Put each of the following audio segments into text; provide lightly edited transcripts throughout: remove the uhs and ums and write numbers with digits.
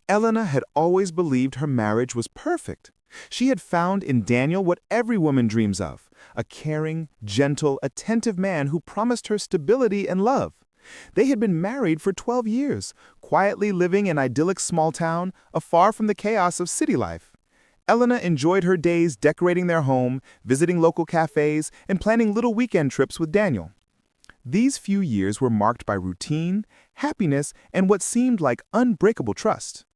Elena had always believed her marriage was perfect. She had found in Daniel what every woman dreams of, a caring, gentle, attentive man who promised her stability and love. They had been married for 12 years, quietly living in an idyllic small town, afar from the chaos of city life. Elena enjoyed her days decorating their home, visiting local cafes, and planning little weekend trips with Daniel. These few years were marked by routine, happiness, and what seemed like unbreakable trust.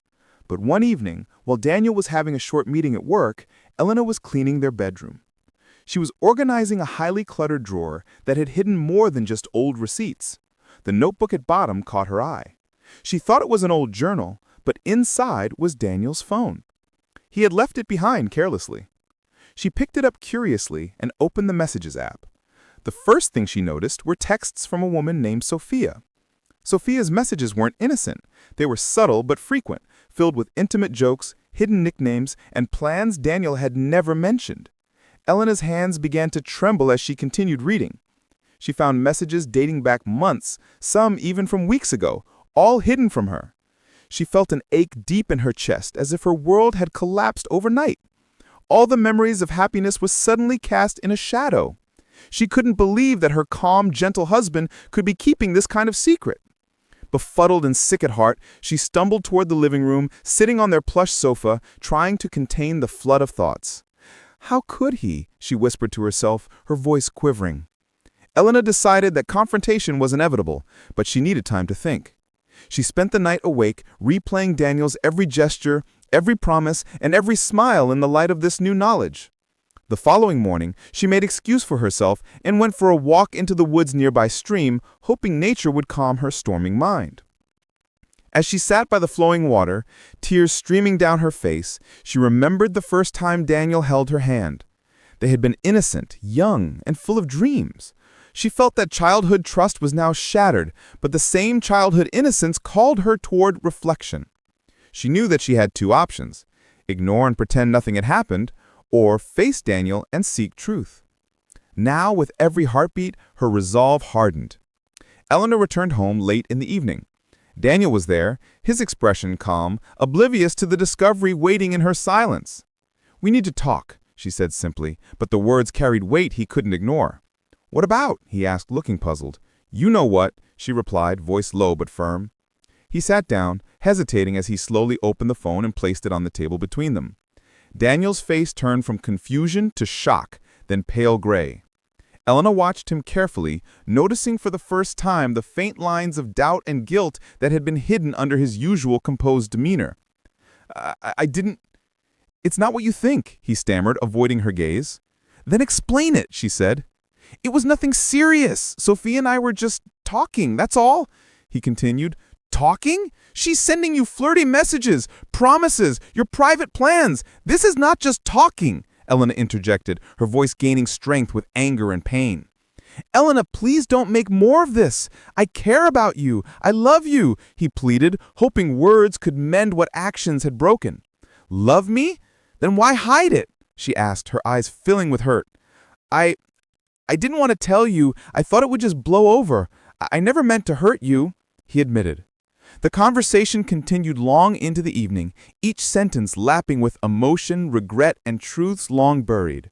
But one evening, while Daniel was having a short meeting at work, Elena was cleaning their bedroom. She was organizing a highly cluttered drawer that had hidden more than just old receipts. The notebook at bottom caught her eye. She thought it was an old journal, but inside was Daniel's phone. He had left it behind carelessly. She picked it up curiously and opened the Messages app. The first thing she noticed were texts from a woman named Sophia. Sophia's messages weren't innocent. They were subtle but frequent, filled with intimate jokes, hidden nicknames, and plans Daniel had never mentioned. Elena's hands began to tremble as she continued reading. She found messages dating back months, some even from weeks ago, all hidden from her. She felt an ache deep in her chest, as if her world had collapsed overnight. All the memories of happiness was suddenly cast in a shadow. She couldn't believe that her calm, gentle husband could be keeping this kind of secret. Befuddled and sick at heart, she stumbled toward the living room, sitting on their plush sofa, trying to contain the flood of thoughts. How could he? She whispered to herself, her voice quivering. Elena decided that confrontation was inevitable, but she needed time to think. She spent the night awake, replaying Daniel's every gesture, every promise, and every smile in the light of this new knowledge. The following morning, she made excuse for herself and went for a walk into the woods nearby stream, hoping nature would calm her storming mind. As she sat by the flowing water, tears streaming down her face, she remembered the first time Daniel held her hand. They had been innocent, young, and full of dreams. She felt that childhood trust was now shattered, but the same childhood innocence called her toward reflection. She knew that she had two options: ignore and pretend nothing had happened, or face Daniel and seek truth. Now, with every heartbeat, her resolve hardened. Elena returned home late in the evening. Daniel was there, his expression calm, oblivious to the discovery waiting in her silence. "We need to talk," she said simply, but the words carried weight he couldn't ignore. "What about?" he asked, looking puzzled. "You know what," she replied, voice low but firm. He sat down, hesitating as he slowly opened the phone and placed it on the table between them. Daniel's face turned from confusion to shock, then pale gray. Elena watched him carefully, noticing for the first time the faint lines of doubt and guilt that had been hidden under his usual composed demeanor. I didn't... It's not what you think," he stammered, avoiding her gaze. "Then explain it," she said. "It was nothing serious. Sophia and I were just talking, that's all," he continued. "Talking? She's sending you flirty messages, promises, your private plans. This is not just talking," Elena interjected, her voice gaining strength with anger and pain. "Elena, please don't make more of this. I care about you. I love you," he pleaded, hoping words could mend what actions had broken. "Love me? Then why hide it?" she asked, her eyes filling with hurt. I didn't want to tell you. I thought it would just blow over. I never meant to hurt you," he admitted. The conversation continued long into the evening, each sentence lapping with emotion, regret, and truths long buried.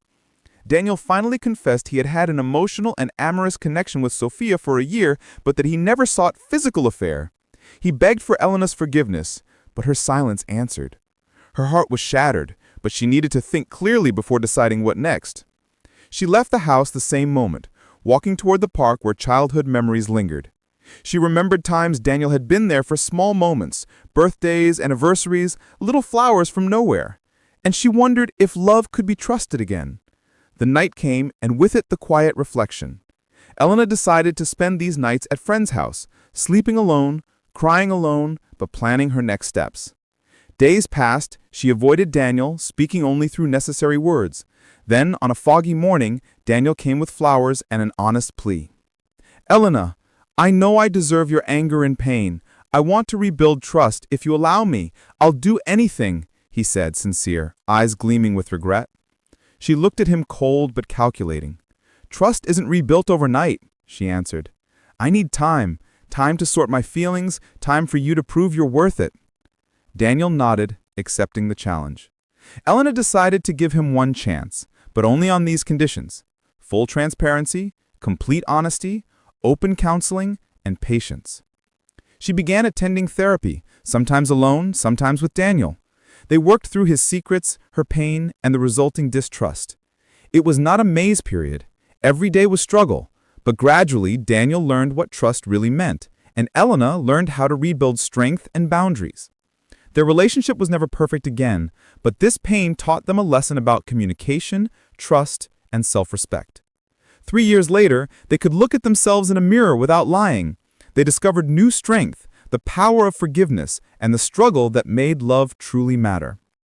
Daniel finally confessed he had had an emotional and amorous connection with Sophia for a year, but that he never sought physical affair. He begged for Elena's forgiveness, but her silence answered. Her heart was shattered, but she needed to think clearly before deciding what next. She left the house the same moment, walking toward the park where childhood memories lingered. She remembered times Daniel had been there for small moments, birthdays, anniversaries, little flowers from nowhere. And she wondered if love could be trusted again. The night came, and with it the quiet reflection. Elena decided to spend these nights at friend's house, sleeping alone, crying alone, but planning her next steps. Days passed, she avoided Daniel, speaking only through necessary words. Then, on a foggy morning, Daniel came with flowers and an honest plea. "Elena, I know I deserve your anger and pain. I want to rebuild trust. If you allow me, I'll do anything," he said, sincere, eyes gleaming with regret. She looked at him cold but calculating. "Trust isn't rebuilt overnight," she answered. "I need time to sort my feelings, time for you to prove you're worth it." Daniel nodded, accepting the challenge. Elena decided to give him one chance, but only on these conditions: full transparency, complete honesty, open counseling, and patience. She began attending therapy, sometimes alone, sometimes with Daniel. They worked through his secrets, her pain, and the resulting distrust. It was not a maze period. Every day was struggle, but gradually Daniel learned what trust really meant, and Elena learned how to rebuild strength and boundaries. Their relationship was never perfect again, but this pain taught them a lesson about communication, trust, and self-respect. 3 years later, they could look at themselves in a mirror without lying. They discovered new strength, the power of forgiveness, and the struggle that made love truly matter.